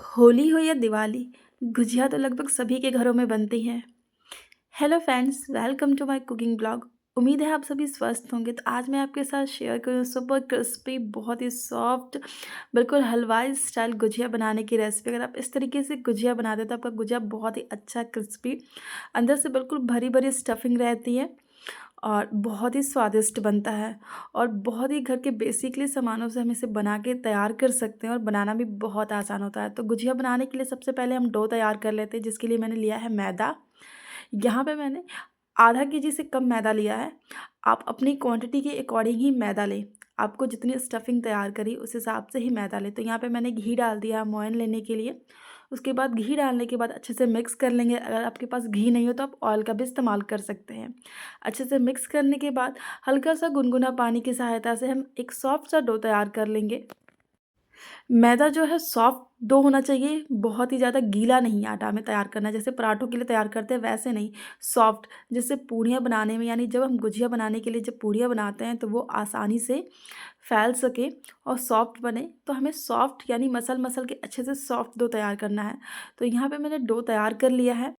होली हो या दिवाली, गुजिया तो लगभग सभी के घरों में बनती है। Hello friends, welcome to my cooking blog. उम्मीद है आप सभी स्वस्थ होंगे। तो आज मैं आपके साथ शेयर करूँ सुपर क्रिस्पी, बहुत ही सॉफ्ट, बिल्कुल हलवाई स्टाइल गुजिया बनाने की रेसिपी। अगर आप इस तरीके से गुजिया बनाते तो आपका गुजिया बहुत ही अच्छा क्रिस्पी, अंदर से बिल्कुल भरी भरी स्टफिंग रहती है और बहुत ही स्वादिष्ट बनता है। और बहुत ही घर के बेसिकली सामानों से हम इसे बना के तैयार कर सकते हैं और बनाना भी बहुत आसान होता है। तो गुजिया बनाने के लिए सबसे पहले हम डो तैयार कर लेते हैं, जिसके लिए मैंने लिया है मैदा। यहाँ पे मैंने आधा केजी से कम मैदा लिया है। आप अपनी क्वांटिटी के अकॉर्डिंग ही मैदा लें। आपको जितनी स्टफिंग तैयार करी उस हिसाब से ही मैदा लें। तो यहाँ पे मैंने घी डाल दिया मोयन लेने के लिए। उसके बाद घी डालने के बाद अच्छे से मिक्स कर लेंगे। अगर आपके पास घी नहीं हो तो आप ऑयल का भी इस्तेमाल कर सकते हैं। अच्छे से मिक्स करने के बाद हल्का सा गुनगुना पानी की सहायता से हम एक सॉफ्ट सा डो तैयार कर लेंगे। मैदा जो है सॉफ्ट डो होना चाहिए, बहुत ही ज़्यादा गीला नहीं आटा हमें तैयार करना है। जैसे पराठों के लिए तैयार करते हैं वैसे नहीं, सॉफ्ट, जिससे पूड़ियाँ बनाने में, यानी जब हम गुजिया बनाने के लिए जब पूड़ियाँ बनाते हैं तो वो आसानी से फैल सके और सॉफ्ट बने। तो हमें सॉफ्ट यानी मसल मसल के अच्छे से सॉफ्ट डो तैयार करना है। तो यहाँ पे मैंने डो तैयार कर लिया है।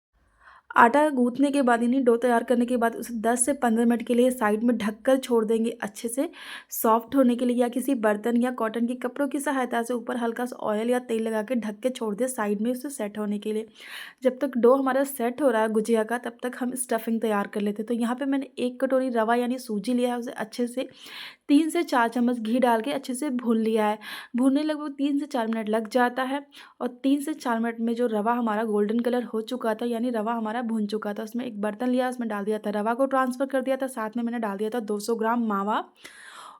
आटा गूँथने के बाद यानी डो तैयार करने के बाद उसे 10 से 15 मिनट के लिए साइड में ढककर छोड़ देंगे, अच्छे से सॉफ्ट होने के लिए। या किसी बर्तन या कॉटन के कपड़ों की सहायता से ऊपर हल्का सा ऑयल या तेल लगा के ढक के छोड़ दें साइड में, उसे सेट होने के लिए। जब तक डो हमारा सेट हो रहा है गुजिया का, तब तक हम स्टफिंग तैयार कर लेते हैं। तो यहाँ पे मैंने 1 कटोरी रवा यानी सूजी लिया है, उसे अच्छे से 3 से 4 चम्मच घी डाल के अच्छे से भून लिया है। भूनने लगभग 3 से 4 मिनट लग जाता है। और 3 से 4 मिनट में जो रवा हमारा गोल्डन कलर हो चुका था, यानी रवा हमारा भून चुका था, उसमें एक बर्तन लिया, उसमें डाल दिया था रवा को ट्रांसफ़र कर दिया था। साथ में मैंने डाल दिया था 200 ग्राम मावा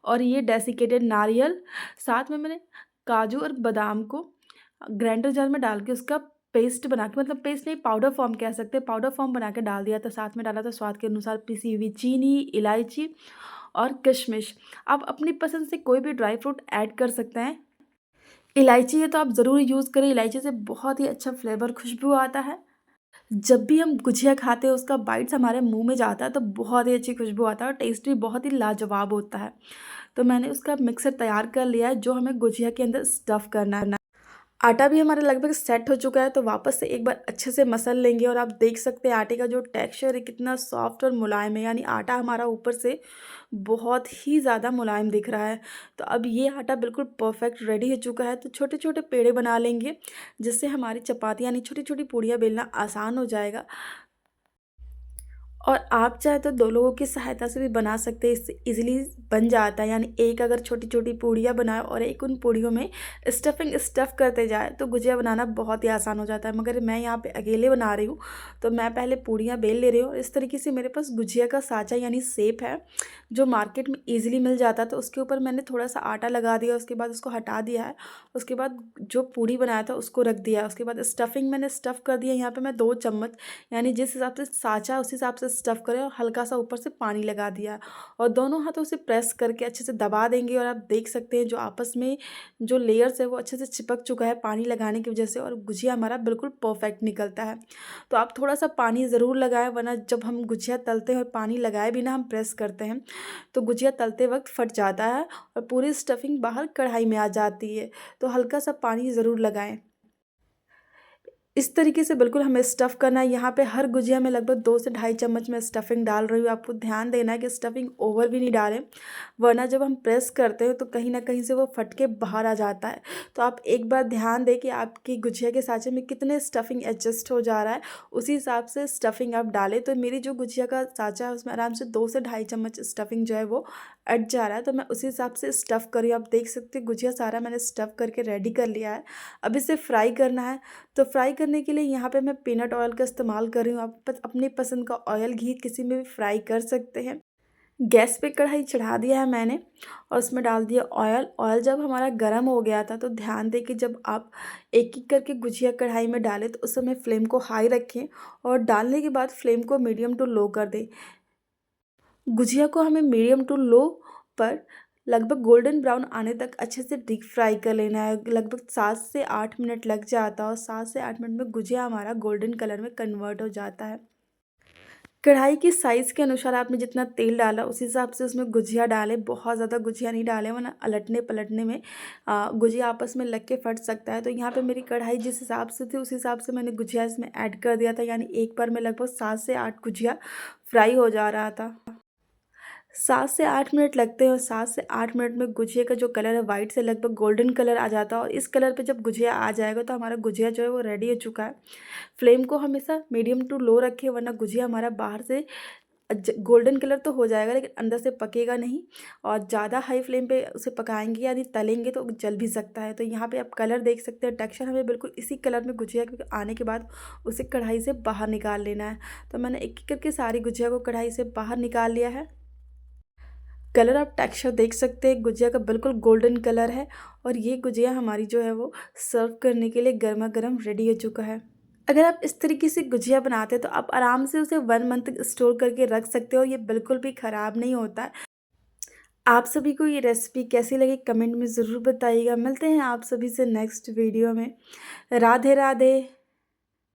और ये डेसिकेटेड नारियल। साथ में मैंने काजू और बादाम को ग्राइंडर जार में डाल के उसका पेस्ट बना के, मतलब पेस्ट नहीं, पाउडर फॉर्म कह सकते हैं, पाउडर फॉर्म बना के डाल दिया था। साथ में डाला था स्वाद के अनुसार पिसी हुई चीनी, इलायची और किशमिश। आप अपनी पसंद से कोई भी ड्राई फ्रूट ऐड कर सकते हैं। इलायची है तो आप ज़रूर यूज़ करें, इलायची से बहुत ही अच्छा फ्लेवर, खुशबू आता है। जब भी हम गुझिया खाते हैं उसका बाइट्स हमारे मुँह में जाता है तो बहुत ही अच्छी खुशबू आता है और टेस्ट भी बहुत ही लाजवाब होता है। तो मैंने उसका मिक्सर तैयार कर लिया है, जो हमें गुझिया के अंदर स्टफ़ करना है। आटा भी हमारा लगभग सेट हो चुका है, तो वापस से एक बार अच्छे से मसल लेंगे। और आप देख सकते हैं आटे का जो टेक्सचर है कितना सॉफ्ट और मुलायम है, यानी आटा हमारा ऊपर से बहुत ही ज़्यादा मुलायम दिख रहा है। तो अब ये आटा बिल्कुल परफेक्ट रेडी हो चुका है। तो छोटे छोटे पेड़े बना लेंगे, जिससे हमारी चपाती यानी छोटी छोटी पूड़ियाँ बेलना आसान हो जाएगा। और आप चाहे तो 2 लोगों की सहायता से भी बना सकते हैं, इससे ईज़िली बन जाता है। यानी एक अगर छोटी-छोटी पूड़ियाँ बनाए और एक उन पूड़ियों में स्टफ़ करते जाए तो गुजिया बनाना बहुत ही आसान हो जाता है। मगर मैं यहाँ पे अकेले बना रही हूँ, तो मैं पहले पूड़ियाँ बेल ले रही हूँ और इस तरीके से मेरे पास गुजिया का साँचा यानी शेप है, जो मार्केट में ईज़िली मिल जाता है। तो उसके ऊपर मैंने थोड़ा-सा आटा लगा दिया, उसके बाद उसको हटा दिया है। उसके बाद जो पूड़ी बनाया था उसको रख दिया। उसके बाद स्टफ़िंग मैंने स्टफ़ कर दिया। यहाँ पे मैं 2 चम्मच, यानी जिस हिसाब से साँचा उस हिसाब से स्टफ़ करें और हल्का सा ऊपर से पानी लगा दिया और दोनों हाथों से प्रेस करके अच्छे से दबा देंगे। और आप देख सकते हैं जो आपस में जो लेयर्स है वो अच्छे से चिपक चुका है पानी लगाने की वजह से, और गुजिया हमारा बिल्कुल परफेक्ट निकलता है। तो आप थोड़ा सा पानी ज़रूर लगाएं, वरना जब हम गुजिया तलते हैं और पानी लगाए बिना हम प्रेस करते हैं तो गुजिया तलते वक्त फट जाता है और पूरी स्टफिंग बाहर कढ़ाई में आ जाती है। तो हल्का सा पानी ज़रूर लगाएं। इस तरीके से बिल्कुल हमें स्टफ़ करना है। यहाँ पे हर गुजिया में लगभग 2 से ढाई चम्मच मैं स्टफिंग डाल रही हूँ। आपको ध्यान देना है कि स्टफिंग ओवर भी नहीं डालें, वरना जब हम प्रेस करते हैं तो कहीं न कहीं से वो फट के बाहर आ जाता है। तो आप एक बार ध्यान दें कि आपकी गुजिया के साँचे में कितने स्टफिंग एडजस्ट हो जा रहा है, उसी हिसाब से स्टफिंग आप डालें। तो मेरी जो गुजिया का साँचा है उसमें आराम से 2 से ढाई चम्मच स्टफिंग जो है वो अट जा रहा है, तो मैं उसी हिसाब से स्टफ़ कर रही हूँ। आप देख सकते हैं गुजिया सारा मैंने स्टफ़ करके रेडी कर लिया है। अब इसे फ्राई करना है। तो फ्राई करने के लिए यहाँ पे मैं पीनट ऑयल का इस्तेमाल कर रही हूँ। आप अपनी पसंद का ऑयल, घी किसी में भी फ्राई कर सकते हैं। गैस पे कढ़ाई चढ़ा दिया है मैंने और उसमें डाल दिया ऑयल। ऑयल जब हमारा गर्म हो गया था तो ध्यान दें कि जब आप एक-एक करके गुजिया कढ़ाई में डालें तो उस समय फ्लेम को हाई रखें और डालने के बाद फ्लेम को मीडियम टू लो कर दें। गुजिया को हमें मीडियम टू लो पर लगभग गोल्डन ब्राउन आने तक अच्छे से डीप फ्राई कर लेना है। लगभग 7 से 8 मिनट लग जाता है और 7 से 8 मिनट में गुजिया हमारा गोल्डन कलर में कन्वर्ट हो जाता है। कढ़ाई की साइज़ के अनुसार आपने जितना तेल डाला उस हिसाब से उसमें गुजिया डालें। बहुत ज़्यादा गुजिया नहीं डालें वरना पलटने में गुजिया आपस में लग के फट सकता है। तो यहाँ पे मेरी कढ़ाई जिस हिसाब से थी उस हिसाब से मैंने गुजिया इसमें ऐड कर दिया था, यानी एक बार में लगभग 7 से 8 गुजिया फ्राई हो जा रहा था। 7 से 8 मिनट लगते हैं और 7 से 8 मिनट में गुजिया का जो कलर है वाइट से लगभग गोल्डन कलर आ जाता है, और इस कलर पे जब गुजिया आ जाएगा तो हमारा गुजिया जो है वो रेडी हो चुका है। फ्लेम को हमेशा मीडियम टू लो रखें, वरना गुजिया हमारा बाहर से गोल्डन कलर तो हो जाएगा लेकिन अंदर से पकेगा नहीं, और ज़्यादा हाई फ्लेम पे उसे पकाएंगे यानी तलेंगे तो जल भी सकता है। तो यहाँ पे आप कलर देख सकते हैं, टेक्सचर हमें बिल्कुल इसी कलर में गुजिया के आने के बाद उसे कढ़ाई से बाहर निकाल लेना है। तो मैंने एक एक करके सारी गुजिया को कढ़ाई से बाहर निकाल लिया है। कलर आप टेक्सचर देख सकते हैं, गुजिया का बिल्कुल गोल्डन कलर है, और ये गुजिया हमारी जो है वो सर्व करने के लिए गर्मा गर्म रेडी हो चुका है। अगर आप इस तरीके से गुजिया बनाते हैं तो आप आराम से उसे 1 मंथ तक स्टोर करके रख सकते हो, ये बिल्कुल भी ख़राब नहीं होता है। आप सभी को ये रेसिपी कैसी लगी कमेंट में ज़रूर बताइएगा। मिलते हैं आप सभी से नेक्स्ट वीडियो में। राधे राधे।